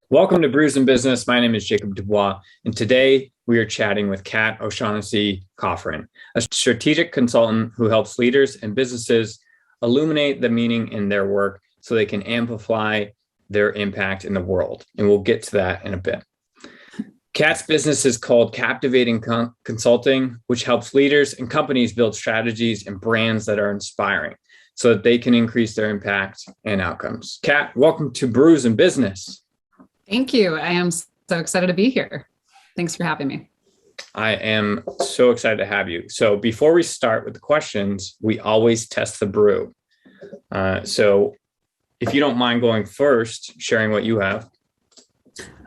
Welcome to Brews Business. My name is Jacob Dubois, and today we are chatting with Kat O'Shaughnessy Coffrin, a strategic consultant who helps leaders and businesses illuminate the meaning in their work so they can amplify their impact in the world. And we'll get to that in a bit. Kat's business is called Captivating Consulting, which helps leaders and companies build strategies and brands that are inspiring so that they can increase their impact and outcomes. Kat, welcome to Brews Business. Thank you. I am so excited to be here. Thanks for having me. I am so excited to have you. So before we start with the questions, we always test the brew. So if you don't mind going first, sharing what you have.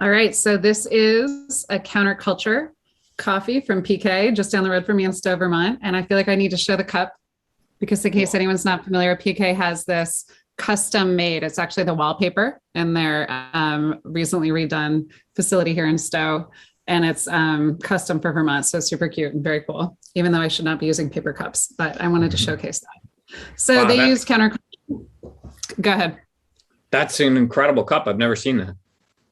All right. So this is a counterculture coffee from PK, just down the road from me in Stowe, Vermont. And I feel like I need to show the cup because in case anyone's not familiar, PK has this custom made. It's actually the wallpaper in their recently redone facility here in Stowe. And it's custom for Vermont. So super cute and very cool, even though I should not be using paper cups, but I wanted to showcase that. So they use counter. Go ahead. That's an incredible cup. I've never seen that.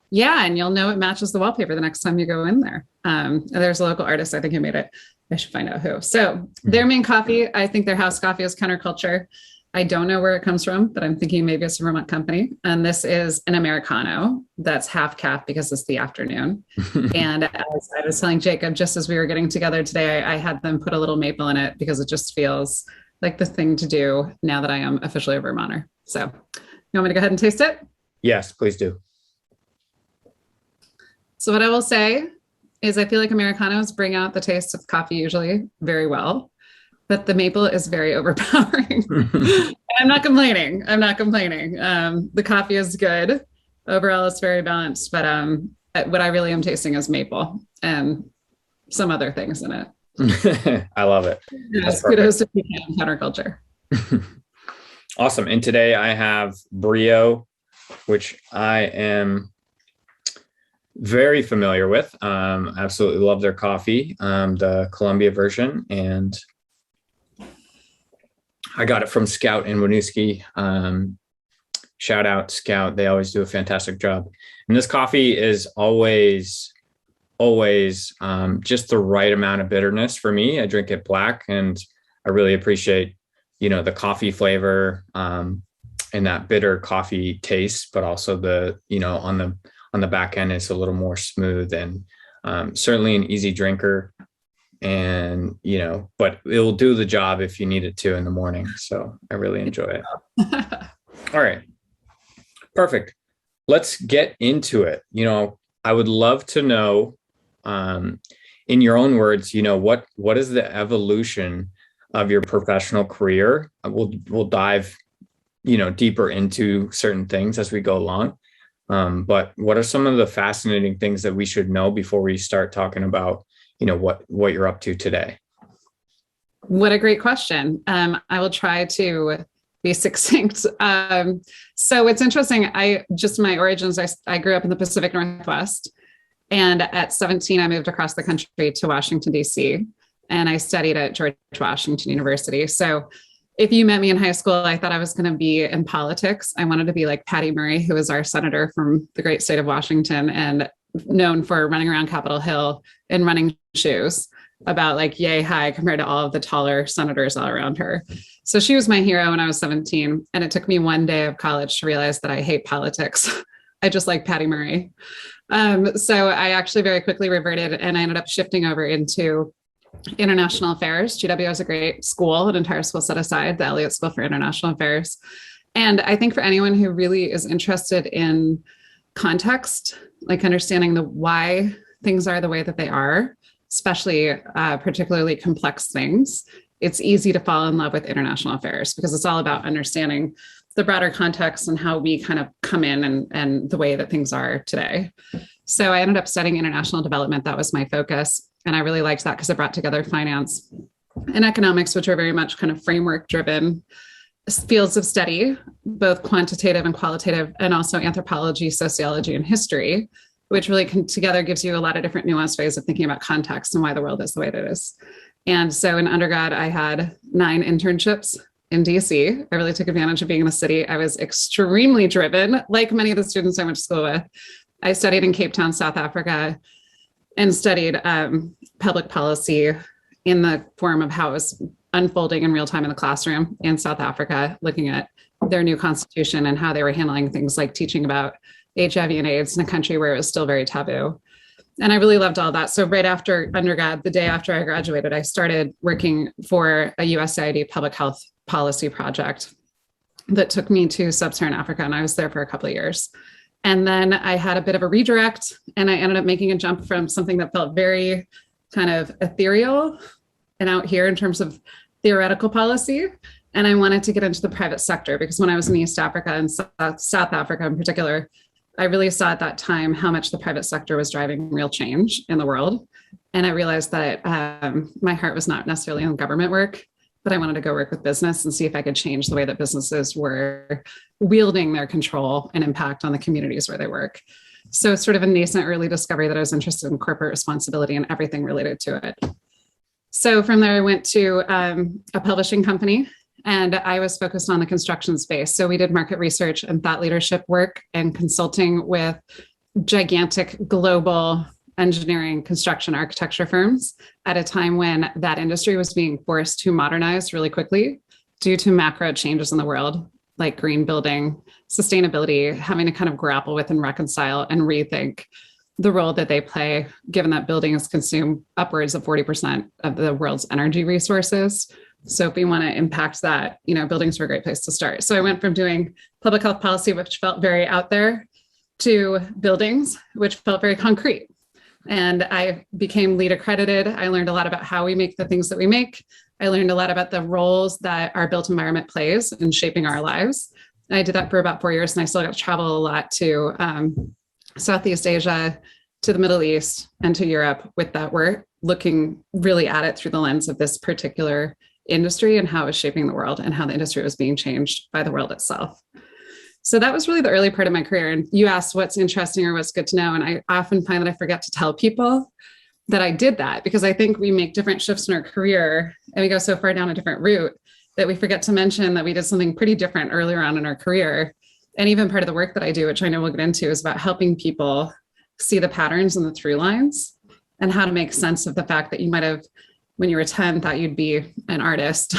Yeah. And you'll know it matches the wallpaper the next time you go in there. There's a local artist, I think, who made it. I should find out who. So their main coffee, I think their house coffee is counterculture. I don't know where it comes from, but I'm thinking maybe it's a Vermont company. And this is an Americano that's half calf because it's the afternoon. And as I was telling Jacob, just as we were getting together today, I had them put a little maple in it because it just feels like the thing to do now that I am officially a Vermonter. So you want me to go ahead and taste it? Yes, please do. So what I will say is I feel like Americanos bring out the taste of coffee usually very well. But the maple is very overpowering. I'm not complaining. The coffee is good. Overall, it's very balanced. But what I really am tasting is maple and some other things in it. I love it. Yes, kudos to PK counterculture. Awesome. And today I have Brio, which I am very familiar with. Absolutely love their coffee, the Columbia version. And I got it from Scout and Winooski. Shout out Scout. They always do a fantastic job. And this coffee is always just the right amount of bitterness for me. I drink it black and I really appreciate, the coffee flavor and that bitter coffee taste, but also the, on the back end, it's a little more smooth and certainly an easy drinker. And, but it will do the job if you need it to in the morning. So I really enjoy it. All right. Perfect. Let's get into it. I would love to know, in your own words, what is the evolution of your professional career? We'll dive, deeper into certain things as we go along. But what are some of the fascinating things that we should know before we start talking about what you're up to today? What a great question. I will try to be succinct. So it's interesting. My origins, I grew up in the Pacific Northwest. And at 17, I moved across the country to Washington, D.C. And I studied at George Washington University. So if you met me in high school, I thought I was going to be in politics. I wanted to be like Patty Murray, who is our senator from the great state of Washington and known for running around Capitol Hill in running shoes about like yay high compared to all of the taller senators all around her. So she was my hero when I was 17. And it took me one day of college to realize that I hate politics. I just like Patty Murray. So I actually very quickly reverted and I ended up shifting over into international affairs. GW is a great school, an entire school set aside, the Elliott School for International Affairs. And I think for anyone who really is interested in context, like understanding the why things are the way that they are, especially particularly complex things, it's easy to fall in love with international affairs because it's all about understanding the broader context and how we kind of come in and the way that things are today. So I ended up studying international development. That was my focus. And I really liked that because it brought together finance and economics, which are very much kind of framework driven fields of study, both quantitative and qualitative, and also anthropology, sociology, and history, which really together gives you a lot of different nuanced ways of thinking about context and why the world is the way it is. And so in undergrad, I had 9 internships in DC. I really took advantage of being in the city. I was extremely driven, like many of the students I went to school with. I studied in Cape Town, South Africa, and studied public policy in the form of how it was unfolding in real time in the classroom in South Africa, looking at their new constitution and how they were handling things like teaching about HIV and AIDS in a country where it was still very taboo. And I really loved all that. So right after undergrad, the day after I graduated, I started working for a USAID public health policy project that took me to sub-Saharan Africa. And I was there for a couple of years. And then I had a bit of a redirect, and I ended up making a jump from something that felt very kind of ethereal and out here in terms of theoretical policy. And I wanted to get into the private sector because when I was in East Africa and South Africa in particular, I really saw at that time how much the private sector was driving real change in the world. And I realized that my heart was not necessarily in government work, but I wanted to go work with business and see if I could change the way that businesses were wielding their control and impact on the communities where they work. So it's sort of a nascent early discovery that I was interested in corporate responsibility and everything related to it. So from there, I went to a publishing company, and I was focused on the construction space. So we did market research and thought leadership work and consulting with gigantic global engineering, construction, architecture firms at a time when that industry was being forced to modernize really quickly due to macro changes in the world, like green building, sustainability, having to kind of grapple with and reconcile and rethink the role that they play, given that buildings consume upwards of 40% of the world's energy resources. So if we want to impact that, buildings are a great place to start. So I went from doing public health policy, which felt very out there, to buildings, which felt very concrete. And I became LEED accredited. I learned a lot about how we make the things that we make. I learned a lot about the roles that our built environment plays in shaping our lives. And I did that for about 4 years, and I still got to travel a lot to Southeast Asia, to the Middle East, and to Europe with that work, looking really at it through the lens of this particular industry and how it was shaping the world and how the industry was being changed by the world itself. So that was really the early part of my career. And you asked what's interesting or what's good to know. And I often find that I forget to tell people that I did that, because I think we make different shifts in our career and we go so far down a different route that we forget to mention that we did something pretty different earlier on in our career. And even part of the work that I do, which I know we'll get into, is about helping people see the patterns and the through lines and how to make sense of the fact that you might have, when you were 10, thought you'd be an artist.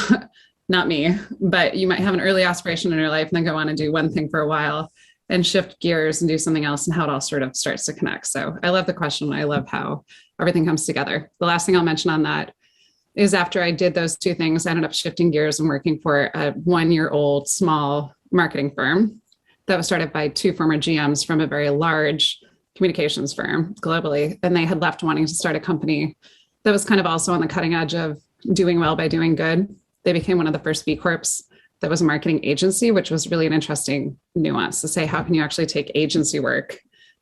Not me, but you might have an early aspiration in your life and then go on and do one thing for a while and shift gears and do something else, and how it all sort of starts to connect. So I love the question. I love how everything comes together. The last thing I'll mention on that is after I did those two things, I ended up shifting gears and working for a 1-year-old small marketing firm that was started by 2 former GMs from a very large communications firm globally. And they had left wanting to start a company that was kind of also on the cutting edge of doing well by doing good. They became one of the first B Corps that was a marketing agency, which was really an interesting nuance to say, how can you actually take agency work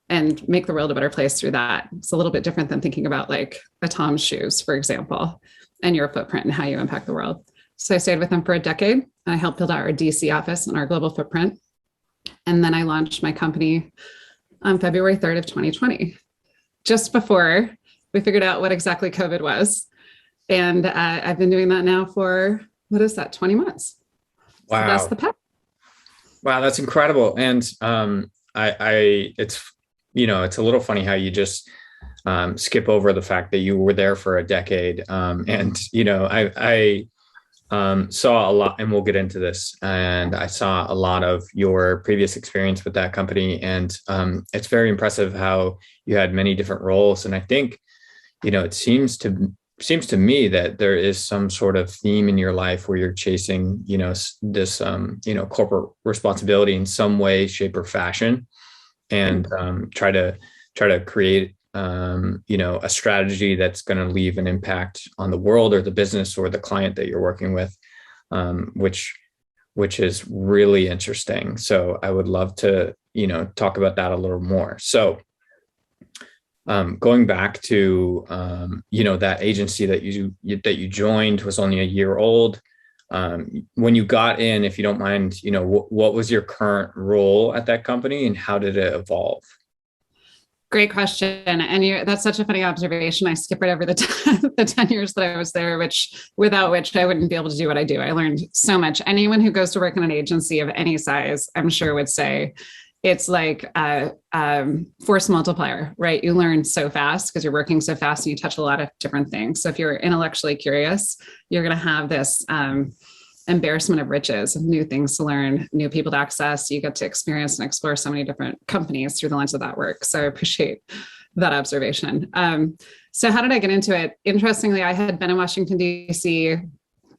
and make the world a better place through that? It's a little bit different than thinking about like a Tom's shoes, for example, and your footprint and how you impact the world. So I stayed with them for a decade, and I helped build out our DC office and our global footprint. And then I launched my company on February 3rd of 2020, just before we figured out what exactly COVID was. And I've been doing that now for, 20 months. Wow. So that's the path. Wow, that's incredible. And it's a little funny how you just skip over the fact that you were there for a decade. I saw a lot, and we'll get into this, and I saw a lot of your previous experience with that company. And it's very impressive how you had many different roles. And I think, it seems to me that there is some sort of theme in your life where you're chasing, this, corporate responsibility in some way, shape, or fashion, and try to create, a strategy that's going to leave an impact on the world or the business or the client that you're working with, which is really interesting. So I would love to, talk about that a little more. So going back to, that agency that you joined was only a year old. When you got in, if you don't mind, what was your current role at that company and how did it evolve? Great question. And that's such a funny observation. I skipped right over the 10 years that I was there, without which I wouldn't be able to do what I do. I learned so much. Anyone who goes to work in an agency of any size, I'm sure would say it's like a force multiplier, right? You learn so fast because you're working so fast and you touch a lot of different things. So if you're intellectually curious, you're going to have this embarrassment of riches, of new things to learn, new people to access. You get to experience and explore so many different companies through the lens of that work. So I appreciate that observation. So how did I get into it? Interestingly, I had been in Washington, D.C.,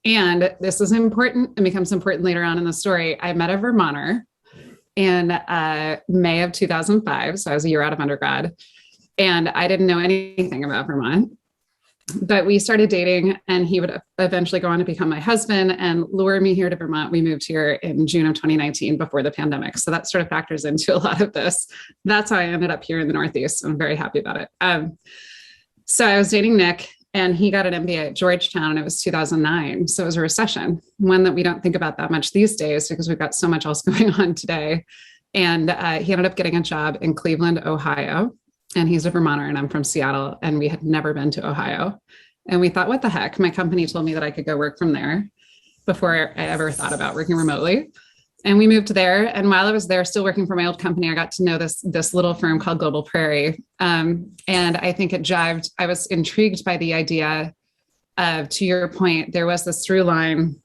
and this is important and becomes important later on in the story. I met a Vermonter in May of 2005. So I was a year out of undergrad, and I didn't know anything about Vermont. But we started dating, and he would eventually go on to become my husband and lure me here to Vermont. We moved here in June of 2019 before the pandemic. So that sort of factors into a lot of this. That's how I ended up here in the Northeast. I'm very happy about it. So I was dating Nick, and he got an MBA at Georgetown, and it was 2009. So it was a recession, one that we don't think about that much these days because we've got so much else going on today. And he ended up getting a job in Cleveland, Ohio. And he's a Vermonter, and I'm from Seattle, and we had never been to Ohio. And we thought, what the heck? My company told me that I could go work from there before I ever thought about working remotely. And we moved there. And while I was there, still working for my old company, I got to know this little firm called Global Prairie. And I think it jived. I was intrigued by the idea of, to your point, there was this through line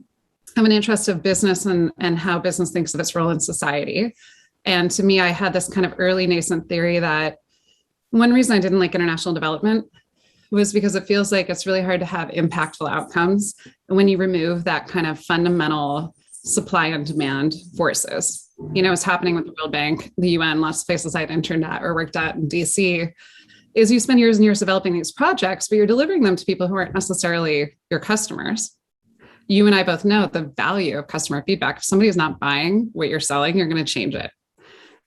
of an interest of business and how business thinks of its role in society. And to me, I had this kind of early nascent theory that one reason I didn't like international development was because it feels like it's really hard to have impactful outcomes when you remove that kind of fundamental supply and demand forces. It's happening with the World Bank, the UN, lots of places I'd interned at or worked at in DC, is you spend years and years developing these projects, but you're delivering them to people who aren't necessarily your customers. You and I both know the value of customer feedback. If somebody is not buying what you're selling, you're going to change it.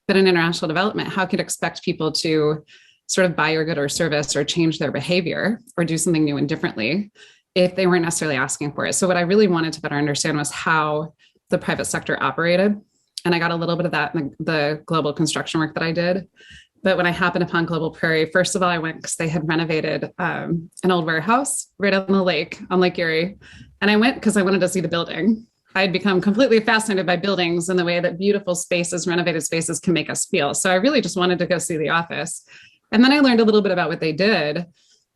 But in international development, how could you expect people to sort of buy your good or service or change their behavior or do something new and differently if they weren't necessarily asking for it? So what I really wanted to better understand was how the private sector operated. And I got a little bit of that in the global construction work that I did. But when I happened upon Global Prairie, first of all, I went because they had renovated an old warehouse right on the lake, on Lake Erie. And I went because I wanted to see the building. I had become completely fascinated by buildings and the way that beautiful spaces, renovated spaces can make us feel. So I really just wanted to go see the office. And then I learned a little bit about what they did,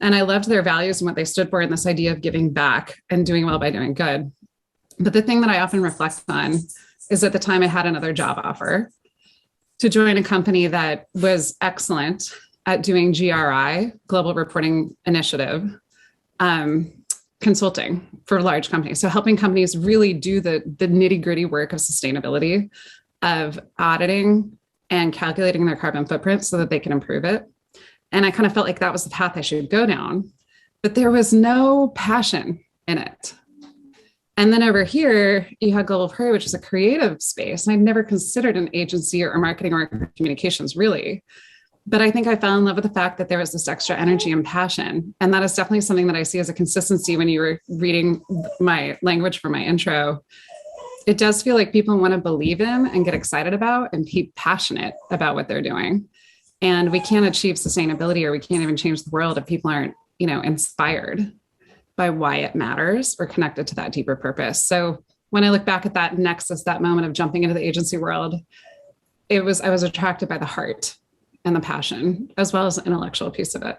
and I loved their values and what they stood for, and this idea of giving back and doing well by doing good. But the thing that I often reflect on is at the time I had another job offer to join a company that was excellent at doing GRI, Global Reporting Initiative, consulting for large companies. So helping companies really do the nitty gritty work of sustainability, of auditing and calculating their carbon footprint so that they can improve it. And I kind of felt like that was the path I should go down, but there was no passion in it. And then over here, you had Global Prairie, which is a creative space. And I'd never considered an agency or marketing or communications really. But I think I fell in love with the fact that there was this extra energy and passion. And that is definitely something that I see as a consistency when you were reading my language for my intro. It does feel like people want to believe in and get excited about and be passionate about what they're doing. And we can't achieve sustainability, or we can't even change the world if people aren't, inspired by why it matters or connected to that deeper purpose. So when I look back at that nexus, that moment of jumping into the agency world, I was attracted by the heart and the passion, as well as the intellectual piece of it.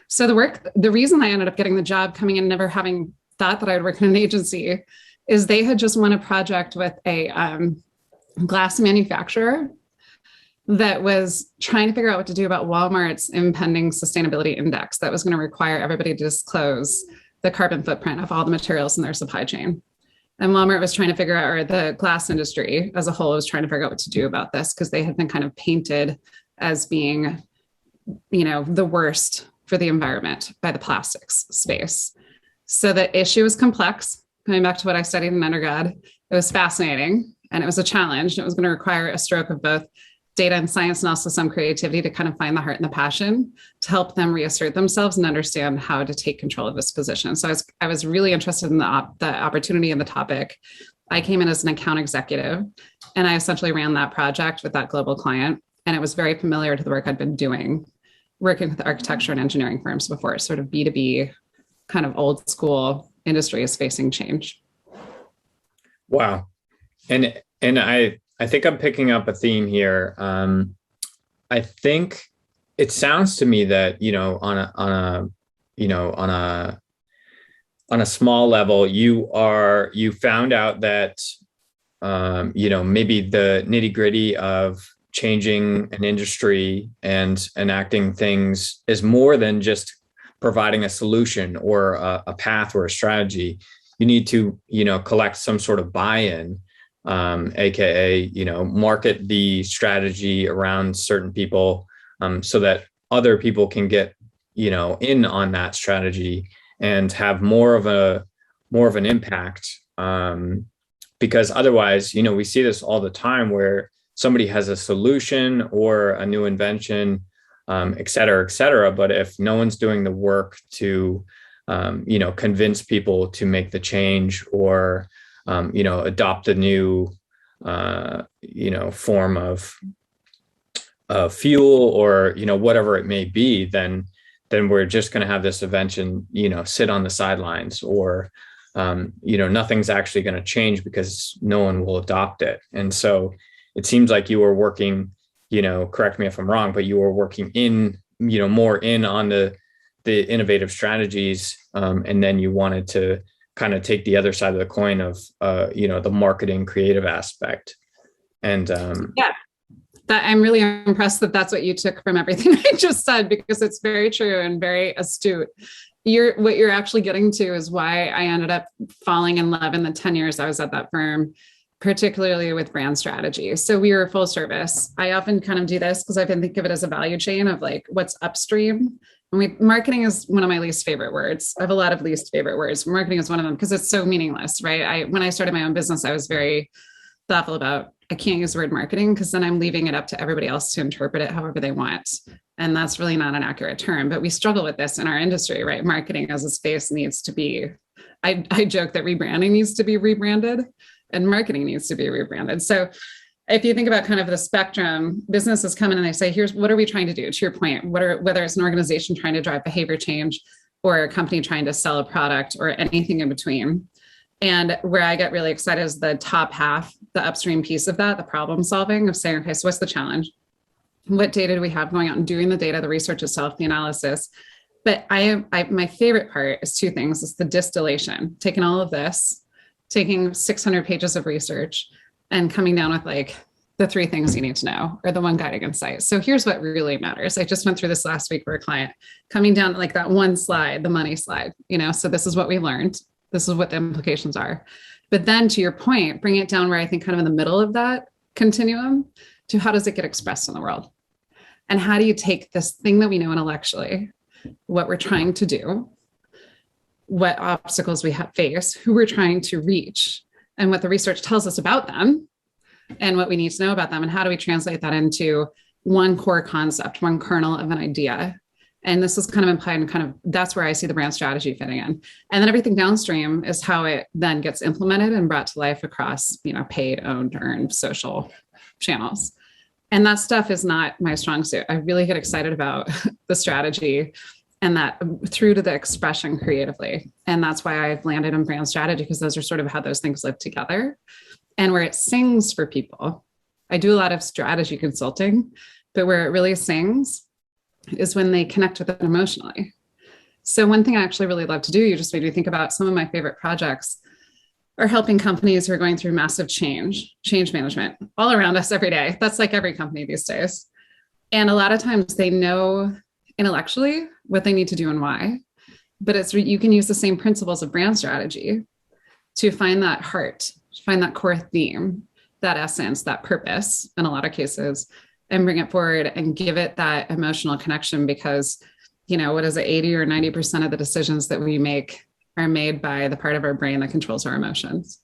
So the reason I ended up getting the job, coming in never having thought that I would work in an agency, is they had just won a project with a glass manufacturer that was trying to figure out what to do about Walmart's impending sustainability index that was going to require everybody to disclose the carbon footprint of all the materials in their supply chain. And Walmart was trying to figure out, or the glass industry as a whole was trying to figure out what to do about this, because they had been kind of painted as being, the worst for the environment by the plastics space. So the issue was complex. Going back to what I studied in undergrad, it was fascinating and it was a challenge. It was going to require a stroke of both data and science and also some creativity to kind of find the heart and the passion to help them reassert themselves and understand how to take control of this position. So I was really interested in the opportunity and the topic. I came in as an account executive, and I essentially ran that project with that global client. And it was very familiar to the work I'd been doing, working with architecture and engineering firms before, sort of B2B, kind of old school industry is facing change. Wow. And I I think I'm picking up a theme here. I think it sounds to me that, you know, on a small level, you found out that, maybe the nitty gritty of changing an industry and enacting things is more than just providing a solution or a path or a strategy. You need to, collect some sort of buy-in, AKA, market the strategy around certain people, so that other people can get, in on that strategy and have more of an impact. Because otherwise, we see this all the time where somebody has a solution or a new invention, et cetera, et cetera. But if no one's doing the work to, convince people to make the change or, adopt a new, form of fuel or, whatever it may be, then we're just going to have this invention, sit on the sidelines, or, nothing's actually going to change because no one will adopt it. And so it seems like you were working, correct me if I'm wrong, but you were working in, more in on the innovative strategies. And then you wanted to kind of take the other side of the coin of, the marketing creative aspect. And yeah, that I'm really impressed that that's what you took from everything I just said, because it's very true and very astute. What you're actually getting to is why I ended up falling in love in the 10 years I was at that firm, particularly with brand strategy. So we were full service. I often kind of do this because I can think of it as a value chain of like what's upstream. Marketing is one of my least favorite words. I have a lot of least favorite words. Marketing is one of them because it's so meaningless, right? When I started my own business, I was very thoughtful about, I can't use the word marketing because then I'm leaving it up to everybody else to interpret it however they want. And that's really not an accurate term, but we struggle with this in our industry, right? Marketing as a space needs to be, I joke that rebranding needs to be rebranded and marketing needs to be rebranded. So if you think about kind of the spectrum, businesses come in and they say, here's, what are we trying to do? To your point, whether it's an organization trying to drive behavior change or a company trying to sell a product or anything in between. And where I get really excited is the top half, the upstream piece of that, the problem solving of saying, okay, so what's the challenge? What data do we have going out and doing the data, the research itself, the analysis? But my favorite part is two things. It's the distillation, taking all of this, taking 600 pages of research and coming down with like the three things you need to know or the one guiding insight. So here's what really matters. I just went through this last week for a client, coming down like that one slide, the money slide, so this is what we learned. This is what the implications are. But then to your point, bring it down where I think kind of in the middle of that continuum to how does it get expressed in the world? And how do you take this thing that we know intellectually, what we're trying to do, what obstacles we have faced, who we're trying to reach, and what the research tells us about them, and what we need to know about them, and how do we translate that into one core concept, one kernel of an idea. And this is kind of implied and kind of, that's where I see the brand strategy fitting in. And then everything downstream is how it then gets implemented and brought to life across, paid, owned, earned, social channels. And that stuff is not my strong suit. I really get excited about the strategy and that through to the expression creatively. And that's why I've landed on brand strategy, because those are sort of how those things live together. And where it sings for people, I do a lot of strategy consulting, but where it really sings is when they connect with it emotionally. So one thing I actually really love to do, you just made me think about some of my favorite projects are helping companies who are going through massive change management all around us every day. That's like every company these days. And a lot of times they know intellectually what they need to do and why, but you can use the same principles of brand strategy to find that heart, find that core theme, that essence, that purpose in a lot of cases, and bring it forward and give it that emotional connection because, what is it, 80 or 90% of the decisions that we make are made by the part of our brain that controls our emotions.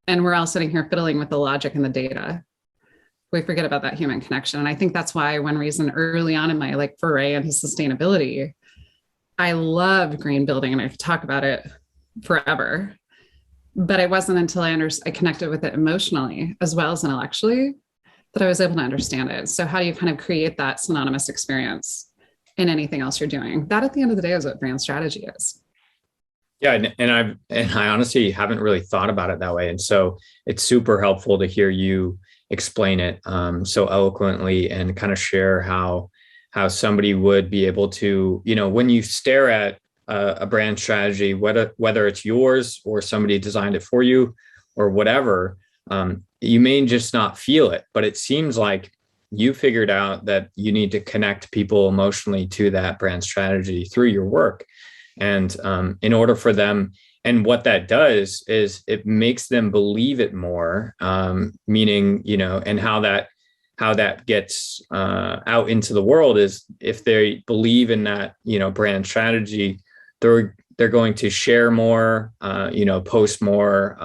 And we're all sitting here fiddling with the logic and the data. We forget about that human connection. And I think that's why one reason early on in my foray into sustainability, I loved green building and I could talk about it forever. But it wasn't until I connected with it emotionally as well as intellectually that I was able to understand it. So how do you kind of create that synonymous experience in anything else you're doing? That at the end of the day is what brand strategy is. Yeah. And I honestly haven't really thought about it that way. And so it's super helpful to hear you explain it so eloquently and kind of share how somebody would be able to, when you stare at a brand strategy, whether it's yours or somebody designed it for you or whatever, you may just not feel it, but it seems like you figured out that you need to connect people emotionally to that brand strategy through your work. And in order for them, and what that does is it makes them believe it more, meaning, and how that gets out into the world is if they believe in that, brand strategy, they're going to share more, post more,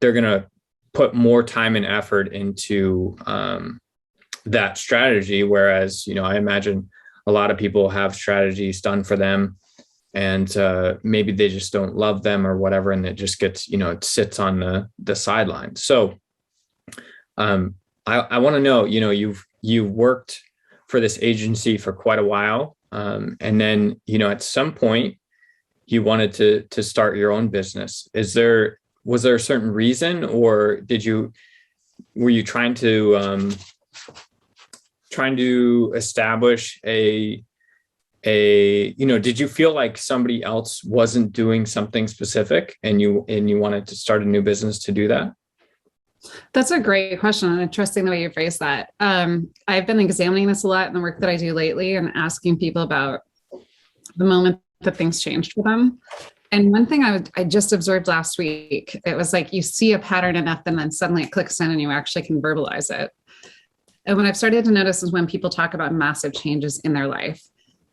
they're going to put more time and effort into that strategy. Whereas, I imagine a lot of people have strategies done for them and maybe they just don't love them or whatever. And it just gets, it sits on the sideline. So I want to know, you've worked for this agency for quite a while. And then, at some point you wanted to start your own business. Was there a certain reason, or were you trying to establish did you feel like somebody else wasn't doing something specific and you wanted to start a new business to do that? That's a great question. And interesting the way you phrase that. I've been examining this a lot in the work that I do lately and asking people about the moment that things changed for them. And one thing I just observed last week, it was like you see a pattern enough and then suddenly it clicks in and you actually can verbalize it. And what I've started to notice is when people talk about massive changes in their life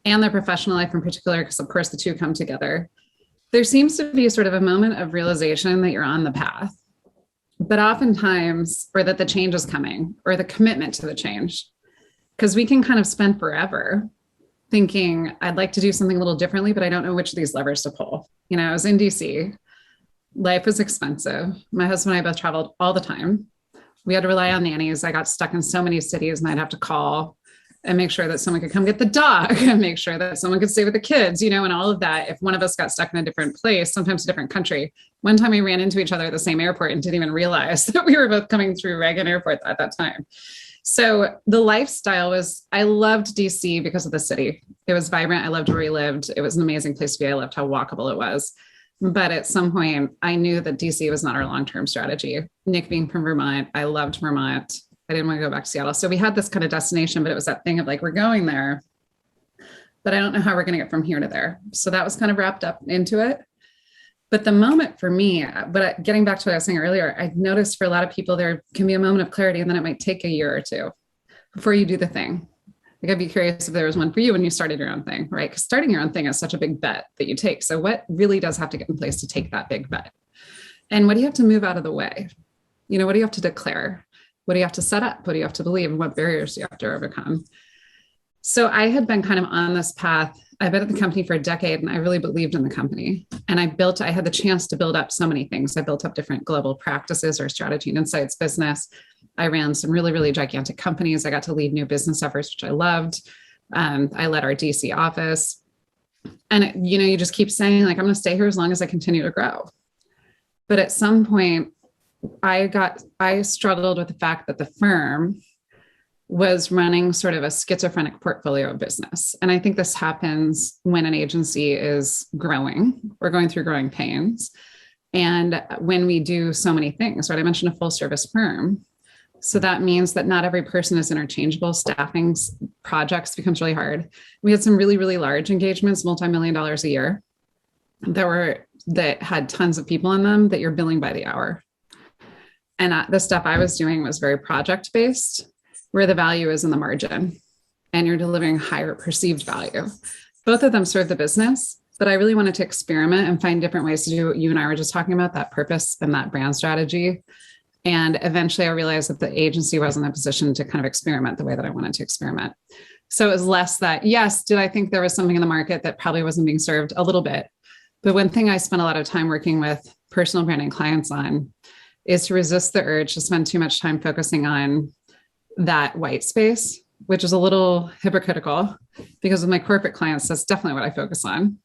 and their professional life in particular, because of course the two come together, there seems to be sort of a moment of realization that you're on the path. But oftentimes, or that the change is coming, or the commitment to the change, because we can kind of spend forever thinking, I'd like to do something a little differently, but I don't know which of these levers to pull. I was in DC. Life was expensive. My husband and I both traveled all the time. We had to rely on nannies. I got stuck in so many cities and I'd have to call and make sure that someone could come get the dog and make sure that someone could stay with the kids, and all of that. If one of us got stuck in a different place, sometimes a different country. One time we ran into each other at the same airport and didn't even realize that we were both coming through Reagan Airport at that time. So the lifestyle I loved DC because of the city. It was vibrant. I loved where we lived. It was an amazing place to be. I loved how walkable it was. But at some point I knew that DC was not our long-term strategy. Nick being from Vermont, I loved Vermont. I didn't want to go back to Seattle. So we had this kind of destination, but it was that thing of like, we're going there, but I don't know how we're going to get from here to there. So that was kind of wrapped up into it. But the moment for me, but getting back to what I was saying earlier, I noticed for a lot of people, there can be a moment of clarity and then it might take a year or two before you do the thing. Like I'd be curious if there was one for you when you started your own thing, right? Because starting your own thing is such a big bet that you take. So what really does have to get in place to take that big bet? And what do you have to move out of the way? What do you have to declare? What do you have to set up? What do you have to believe? And what barriers do you have to overcome? So I had been kind of on this path. I've been at the company for a decade and I really believed in the company. And I had the chance to build up so many things. I built up different global practices or strategy and insights business. I ran some really, really gigantic companies. I got to lead new business efforts, which I loved. I led our DC office. And, you just keep saying like, I'm going to stay here as long as I continue to grow. But at some point, I struggled with the fact that the firm was running sort of a schizophrenic portfolio of business. And I think this happens when an agency is growing or going through growing pains. And when we do so many things, right? I mentioned a full service firm. So that means that not every person is interchangeable. Staffing projects becomes really hard. We had some really, really large engagements, multi-million-dollar a year that had tons of people in them that you're billing by the hour. And the stuff I was doing was very project-based, where the value is in the margin and you're delivering higher perceived value. Both of them serve the business, but I really wanted to experiment and find different ways to do what you and I were just talking about, that purpose and that brand strategy. And eventually I realized that the agency wasn't in a position to kind of experiment the way that I wanted to experiment. So it was less that, yes, did I think there was something in the market that probably wasn't being served? A little bit. But one thing I spent a lot of time working with personal branding clients on is to resist the urge to spend too much time focusing on that white space, which is a little hypocritical because with my corporate clients, that's definitely what I focus on.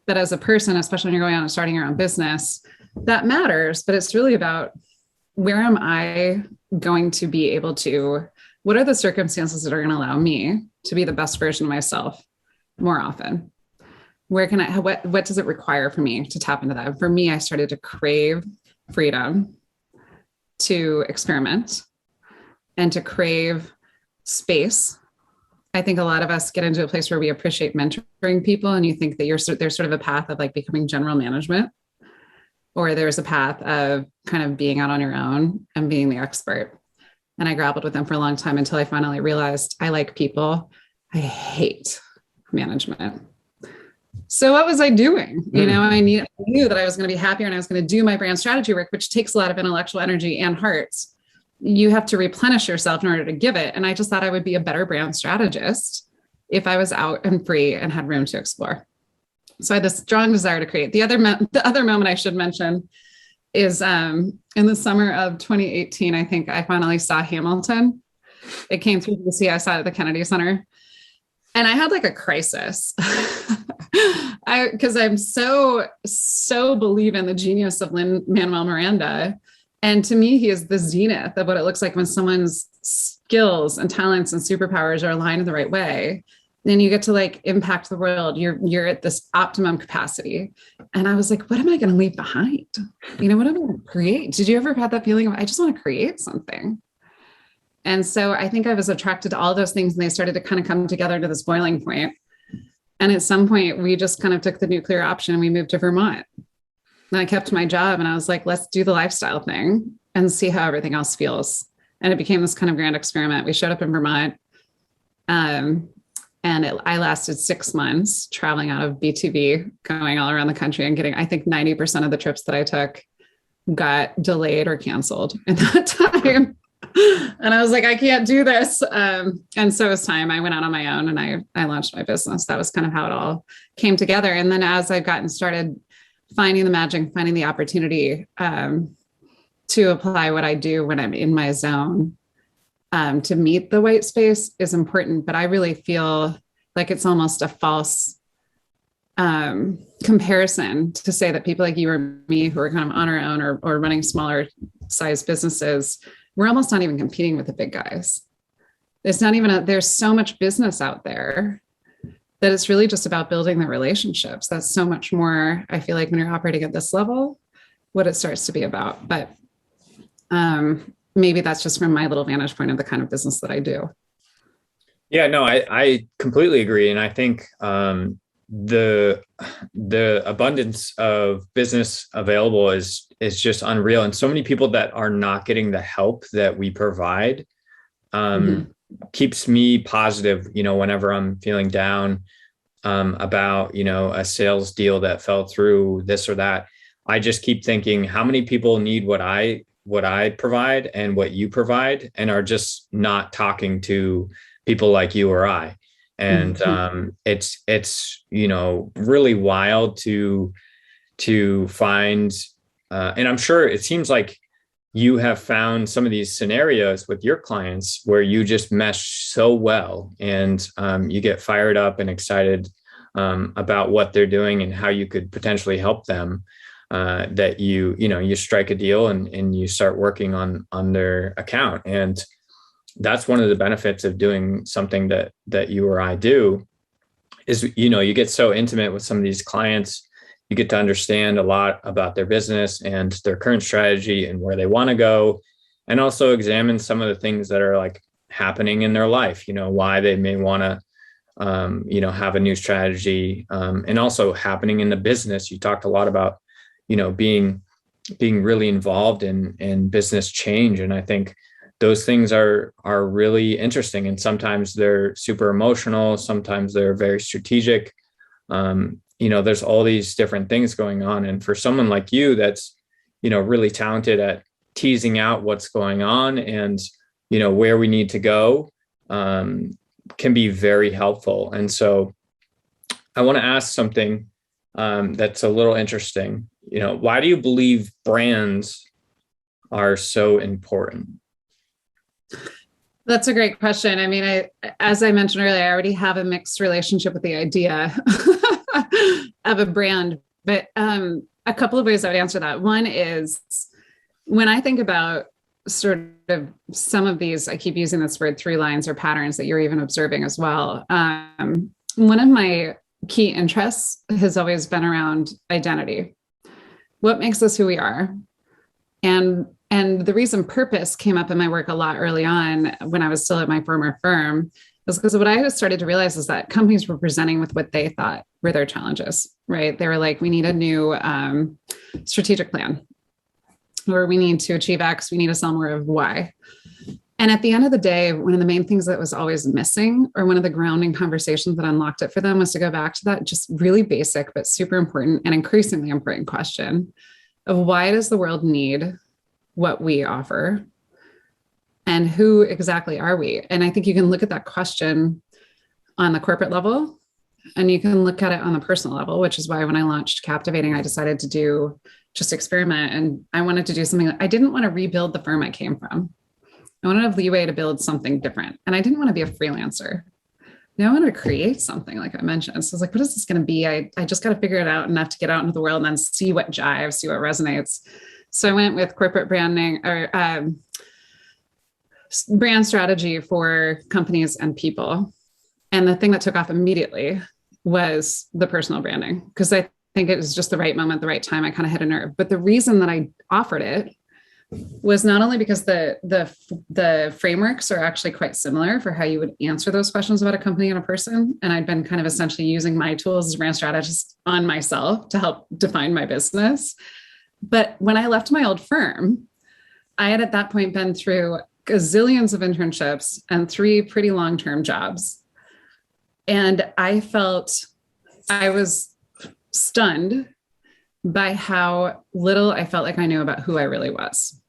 But as a person, especially when you're going out and starting your own business, that matters, but it's really about where am I going to be able to, what are the circumstances that are going to allow me to be the best version of myself more often? Where can I, what does it require for me to tap into that? For me, I started to crave freedom to experiment and to crave space. I think a lot of us get into a place where we appreciate mentoring people, and you think that there's sort of a path of like becoming general management, or there's a path of kind of being out on your own and being the expert. And I grappled with them for a long time until I finally realized I like people. I hate management. So what was I doing? You know, I knew that I was going to be happier and I was going to do my brand strategy work, which takes a lot of intellectual energy and heart. You have to replenish yourself in order to give it. And I just thought I would be a better brand strategist if I was out and free and had room to explore. So I had this strong desire to create. The other moment I should mention is in the summer of 2018, I think I finally saw Hamilton. It came through the CI side at the Kennedy Center. And I had like a crisis. Because I'm so believe in the genius of Lin-Manuel Miranda. And to me, he is the zenith of what it looks like when someone's skills and talents and superpowers are aligned in the right way. Then you get to like impact the world. You're at this optimum capacity. And I was like, what am I going to leave behind? You know, what am I going to create? Did you ever have that feeling of, I just want to create something? And so I think I was attracted to all those things, and they started to kind of come together to this boiling point. And at some point we just kind of took the nuclear option and we moved to Vermont. And I kept my job and I was like, let's do the lifestyle thing and see how everything else feels. And it became this kind of grand experiment. We showed up in Vermont. I lasted 6 months traveling out of B2B, going all around the country and getting, I think 90% of the trips that I took got delayed or canceled in that time. And I was like, I can't do this. And so it was time. I went out on my own and I launched my business. That was kind of how it all came together. And then as I've gotten started finding the magic, finding the opportunity to apply what I do when I'm in my zone, to meet the white space is important. But I really feel like it's almost a false comparison to say that people like you or me who are kind of on our own or running smaller size businesses, we're almost not even competing with the big guys. It's not even there's so much business out there that it's really just about building the relationships. That's so much more, I feel like, when you're operating at this level, what it starts to be about. But maybe that's just from my little vantage point of the kind of business that I do. Yeah, no, I completely agree. And I think the abundance of business available is just unreal. And so many people that are not getting the help that we provide keeps me positive, you know, whenever I'm feeling down about, you know, a sales deal that fell through, this or that. I just keep thinking, how many people need what I provide and what you provide and are just not talking to people like you or I. And it's, you know, really wild to find, and I'm sure it seems like you have found some of these scenarios with your clients where you just mesh so well and you get fired up and excited about what they're doing and how you could potentially help them, that you strike a deal and you start working on their account. And that's one of the benefits of doing something that you or I do is, you know, you get so intimate with some of these clients. You get to understand a lot about their business and their current strategy and where they want to go, and also examine some of the things that are like happening in their life, you know, why they may want to, have a new strategy, and also happening in the business. You talked a lot about, you know, being really involved in business change. And I think those things are really interesting. And sometimes they're super emotional. Sometimes they're very strategic. You know, there's all these different things going on. And for someone like you, that's, you know, really talented at teasing out what's going on and, you know, where we need to go, can be very helpful. And so I want to ask something that's a little interesting. You know, why do you believe brands are so important? That's a great question. I mean, as I mentioned earlier, I already have a mixed relationship with the idea of a brand, but a couple of ways I would answer that. One is when I think about sort of some of these, I keep using this word through lines or patterns that you're even observing as well. One of my key interests has always been around identity. What makes us who we are? And the reason purpose came up in my work a lot early on when I was still at my former firm was because what I started to realize is that companies were presenting with what they thought were their challenges, right? They were like, we need a new strategic plan, or we need to achieve X, we need to sell more of Y. And at the end of the day, one of the main things that was always missing, or one of the grounding conversations that unlocked it for them, was to go back to that just really basic, but super important and increasingly important question of why does the world need what we offer? And who exactly are we? And I think you can look at that question on the corporate level, and you can look at it on the personal level, which is why when I launched Captivating, I decided to just experiment. And I wanted to do something. I didn't want to rebuild the firm I came from. I wanted to have leeway to build something different. And I didn't want to be a freelancer. I wanted to create something, like I mentioned. So I was like, what is this going to be? I just got to figure it out enough to get out into the world and then see what jives, see what resonates. So I went with corporate branding, or brand strategy for companies and people. And the thing that took off immediately was the personal branding, because I think it was just the right moment, the right time. I kind of hit a nerve. But the reason that I offered it was not only because the frameworks are actually quite similar for how you would answer those questions about a company and a person. And I'd been kind of essentially using my tools as a brand strategist on myself to help define my business. But when I left my old firm, I had at that point been through gazillions of internships and 3 pretty long-term jobs. And I was stunned by how little I felt like I knew about who I really was.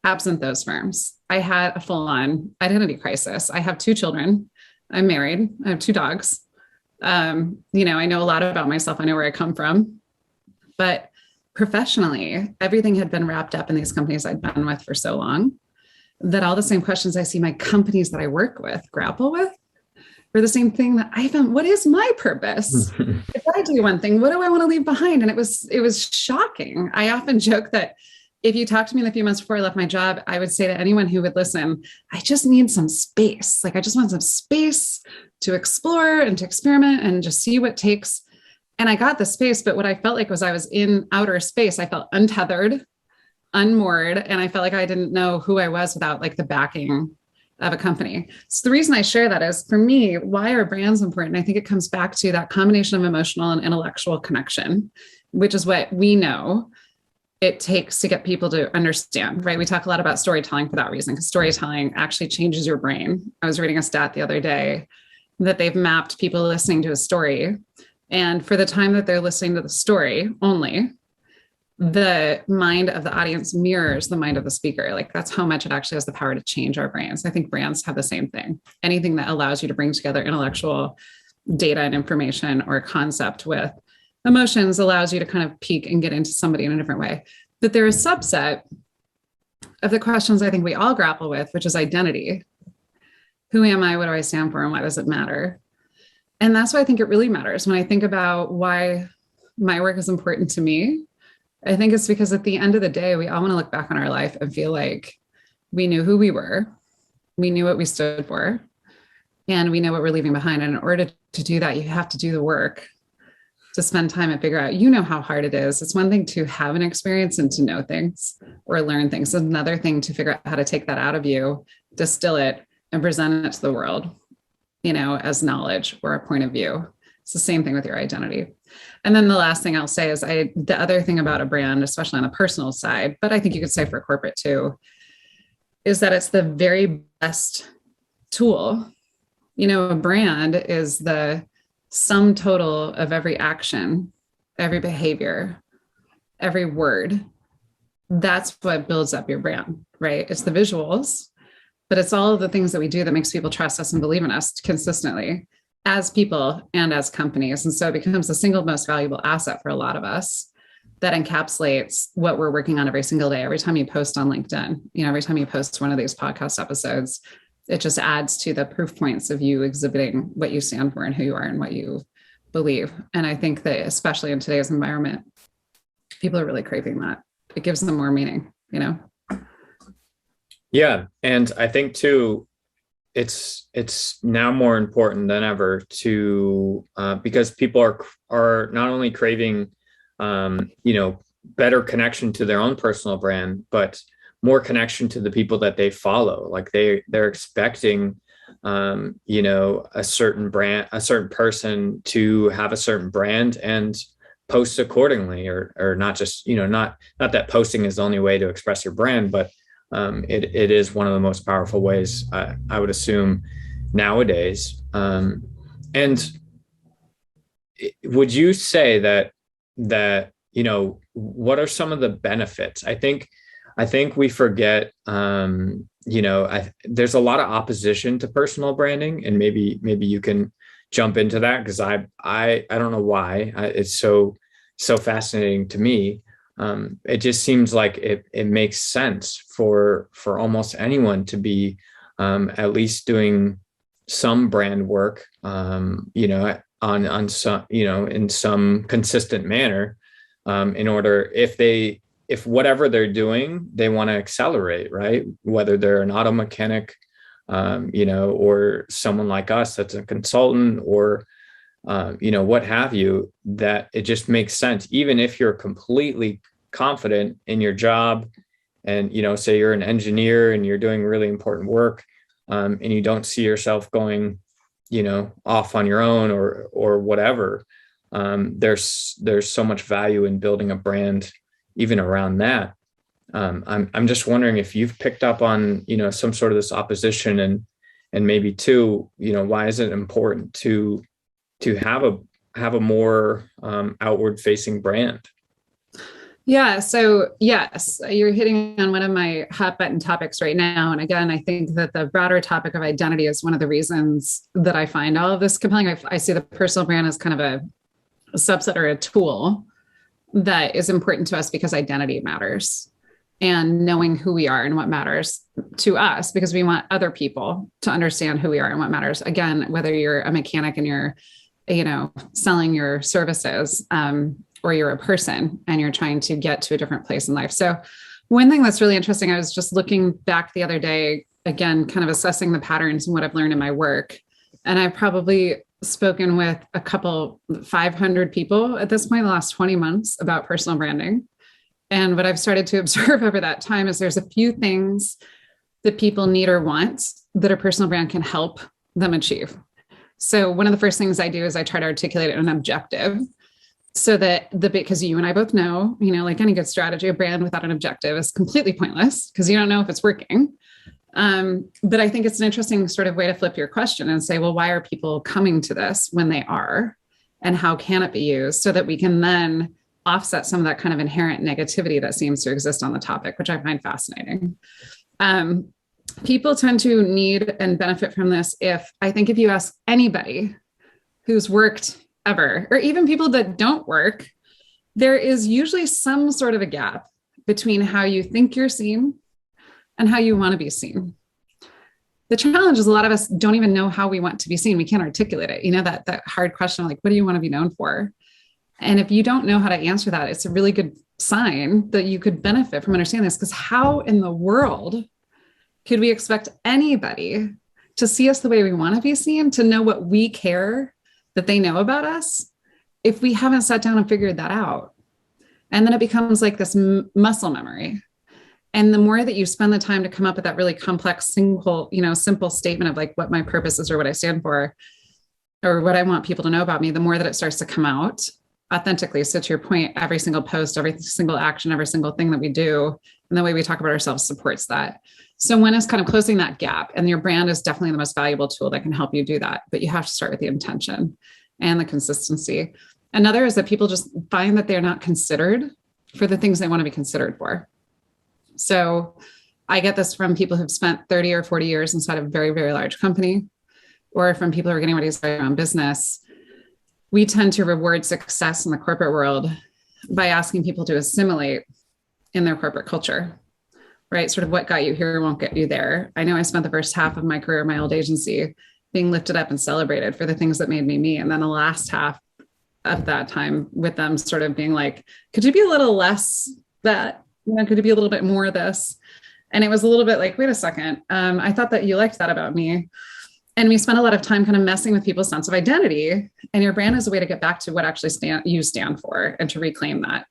Absent those firms, I had a full-on identity crisis. I have 2 children. I'm married. I have 2 dogs. I know a lot about myself. I know where I come from. But professionally, everything had been wrapped up in these companies I'd been with for so long that all the same questions I see my companies that I work with grapple with were the same thing that I found. What is my purpose? If I do one thing, what do I want to leave behind? And it was shocking. I often joke that if you talked to me in the few months before I left my job, I would say to anyone who would listen, I just need some space. Like, I just want some space to explore and to experiment and just see what takes. And I got the space, but what I felt like was I was in outer space. I felt untethered, unmoored, and I felt like I didn't know who I was without like the backing of a company. So the reason I share that is, for me, why are brands important? I think it comes back to that combination of emotional and intellectual connection, which is what we know it takes to get people to understand, right? We talk a lot about storytelling for that reason, because storytelling actually changes your brain. I was reading a stat the other day that they've mapped people listening to a story. And for the time that they're listening to the story only, the mind of the audience mirrors the mind of the speaker. Like, that's how much it actually has the power to change our brains. I think brands have the same thing. Anything that allows you to bring together intellectual data and information or concept with emotions allows you to kind of peek and get into somebody in a different way. But there is a subset of the questions I think we all grapple with, which is identity. Who am I? What do I stand for? And why does it matter? And that's why I think it really matters. When I think about why my work is important to me, I think it's because at the end of the day, we all want to look back on our life and feel like we knew who we were, we knew what we stood for, and we know what we're leaving behind. And in order to do that, you have to do the work to spend time and figure out, how hard it is. It's one thing to have an experience and to know things or learn things. It's another thing to figure out how to take that out of you, distill it, and present it to the world, as knowledge or a point of view. It's the same thing with your identity. And then the last thing I'll say is the other thing about a brand, especially on the personal side, but I think you could say for corporate too, is that it's the very best tool. A brand is the sum total of every action, every behavior, every word. That's what builds up your brand, right? It's the visuals, but it's all of the things that we do that makes people trust us and believe in us consistently as people and as companies. And so it becomes the single most valuable asset for a lot of us that encapsulates what we're working on every single day. Every time you post on LinkedIn, every time you post one of these podcast episodes, it just adds to the proof points of you exhibiting what you stand for and who you are and what you believe. And I think that especially in today's environment, people are really craving that. It gives them more meaning, Yeah. And I think too, it's now more important than ever to because people are not only craving better connection to their own personal brand, but more connection to the people that they follow. Like they're expecting a certain brand, a certain person to have a certain brand and post accordingly, or not just, not that posting is the only way to express your brand, but it is one of the most powerful ways, I would assume, nowadays. And would you say that what are some of the benefits? I think we forget. There's a lot of opposition to personal branding, and maybe you can jump into that, because I don't know why. It's so fascinating to me. It just seems like it makes sense for almost anyone to be at least doing some brand work, on some, in some consistent manner, in order, if whatever they're doing, they want to accelerate, right? Whether they're an auto mechanic, or someone like us that's a consultant, or what have you, that it just makes sense, even if you're completely confident in your job, and say you're an engineer and you're doing really important work, and you don't see yourself going off on your own, or whatever. There's so much value in building a brand even around that. I'm just wondering if you've picked up on some sort of this opposition, and maybe too, why is it important to have a more outward facing brand? Yeah. So yes, you're hitting on one of my hot button topics right now. And again, I think that the broader topic of identity is one of the reasons that I find all of this compelling. I see the personal brand as kind of a subset or a tool that is important to us because identity matters, and knowing who we are and what matters to us, because we want other people to understand who we are and what matters. Again, whether you're a mechanic and you're, selling your services, or you're a person and you're trying to get to a different place in life. So one thing that's really interesting, I was just looking back the other day, again, kind of assessing the patterns and what I've learned in my work. And I've probably spoken with a couple 500 people at this point in the last 20 months about personal branding. And what I've started to observe over that time is there's a few things that people need or want that a personal brand can help them achieve. So one of the first things I do is I try to articulate an objective, so that because you and I both know, like any good strategy, a brand without an objective is completely pointless, because you don't know if it's working. But I think it's an interesting sort of way to flip your question and say, well, why are people coming to this when they are? And how can it be used so that we can then offset some of that kind of inherent negativity that seems to exist on the topic, which I find fascinating. People tend to need and benefit from this if you ask anybody who's worked ever, or even people that don't work, there is usually some sort of a gap between how you think you're seen and how you want to be seen. The challenge is a lot of us don't even know how we want to be seen. We can't articulate it. That hard question, like, what do you want to be known for? And if you don't know how to answer that, it's a really good sign that you could benefit from understanding this, because how in the world could we expect anybody to see us the way we want to be seen, to know what we care that they know about us, if we haven't sat down and figured that out? And then it becomes like this muscle memory. And the more that you spend the time to come up with that really complex, simple statement of like what my purpose is or what I stand for or what I want people to know about me, the more that it starts to come out authentically. So to your point, every single post, every single action, every single thing that we do, and the way we talk about ourselves supports that. So one is kind of closing that gap, and your brand is definitely the most valuable tool that can help you do that. But you have to start with the intention and the consistency. Another is that people just find that they're not considered for the things they want to be considered for. So I get this from people who've spent 30 or 40 years inside a very, very large company, or from people who are getting ready to start their own business. We tend to reward success in the corporate world by asking people to assimilate in their corporate culture, right? Sort of what got you here won't get you there. I know I spent the first half of my career in my old agency being lifted up and celebrated for the things that made me me. And then the last half of that time with them sort of being like, could you be a little less that, could you be a little bit more of this? And it was a little bit like, wait a second, I thought that you liked that about me. And we spent a lot of time kind of messing with people's sense of identity. And your brand is a way to get back to what actually you stand for and to reclaim that.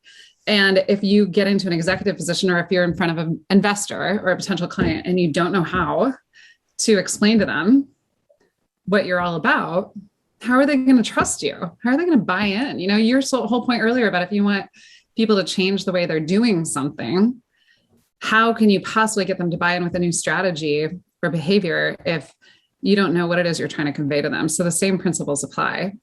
And if you get into an executive position, or if you're in front of an investor or a potential client and you don't know how to explain to them what you're all about, how are they going to trust you? How are they going to buy in? You know, your whole point earlier about if you want people to change the way they're doing something, how can you possibly get them to buy in with a new strategy or behavior if you don't know what it is you're trying to convey to them? So the same principles apply.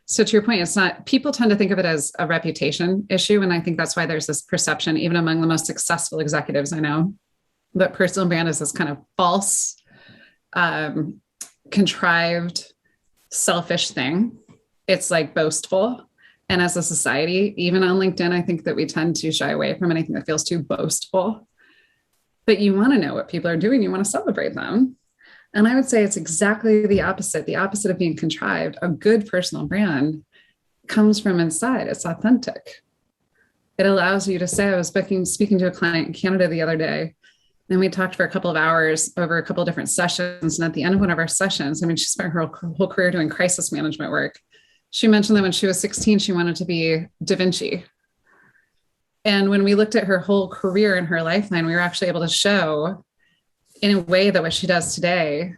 So to your point, it's not, people tend to think of it as a reputation issue. And I think that's why there's this perception, even among the most successful executives I know, that personal brand is this kind of false, contrived, selfish thing. It's like boastful. And as a society, even on LinkedIn, I think that we tend to shy away from anything that feels too boastful. But you want to know what people are doing. You want to celebrate them. And I would say it's exactly the opposite of being contrived. A good personal brand comes from inside. It's authentic. It allows you to say, I was speaking to a client in Canada the other day, and we talked for a couple of hours over a couple of different sessions. And at the end of one of our sessions, I mean, she spent her whole career doing crisis management work. She mentioned that when she was 16, she wanted to be Da Vinci. And when we looked at her whole career and her lifeline, we were actually able to show in a way that what she does today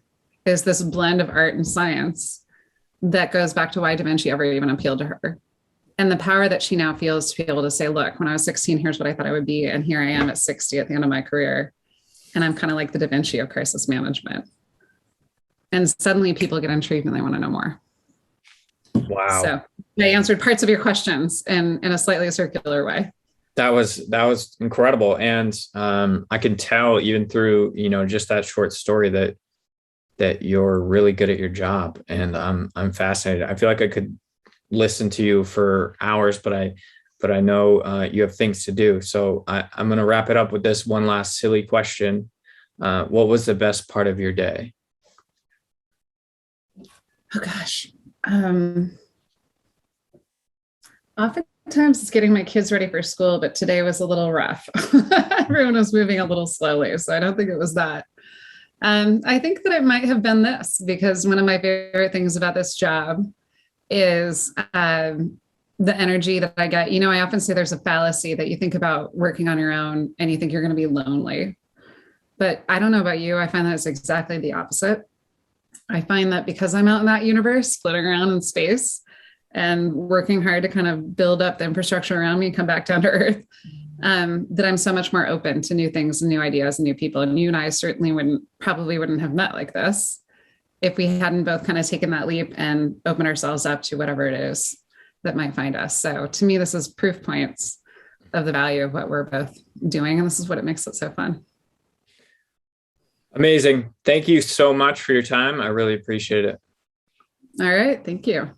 is this blend of art and science that goes back to why Da Vinci ever even appealed to her. And the power that she now feels to be able to say, look, when I was 16, here's what I thought I would be. And here I am at 60 at the end of my career. And I'm kind of like the Da Vinci of crisis management. And suddenly people get intrigued and they want to know more. Wow. So I answered parts of your questions in a slightly circular way. That was incredible. And I can tell even through, just that short story that you're really good at your job. And I'm fascinated. I feel like I could listen to you for hours, but I know you have things to do. So I'm going to wrap it up with this one last silly question. What was the best part of your day? Oh gosh. Oftentimes it's getting my kids ready for school, but today was a little rough. Everyone was moving a little slowly, so I don't think it was that. I think that it might have been this, because one of my favorite things about this job is the energy that I get. I often say there's a fallacy that you think about working on your own and you think you're going to be lonely. But I don't know about you. I find that it's exactly the opposite. I find that because I'm out in that universe, floating around in space and working hard to kind of build up the infrastructure around me and come back down to earth, that I'm so much more open to new things and new ideas and new people. And you and I certainly probably wouldn't have met like this if we hadn't both kind of taken that leap and opened ourselves up to whatever it is that might find us. So to me, this is proof points of the value of what we're both doing. And this is what it makes it so fun. Amazing. Thank you so much for your time. I really appreciate it. All right. Thank you.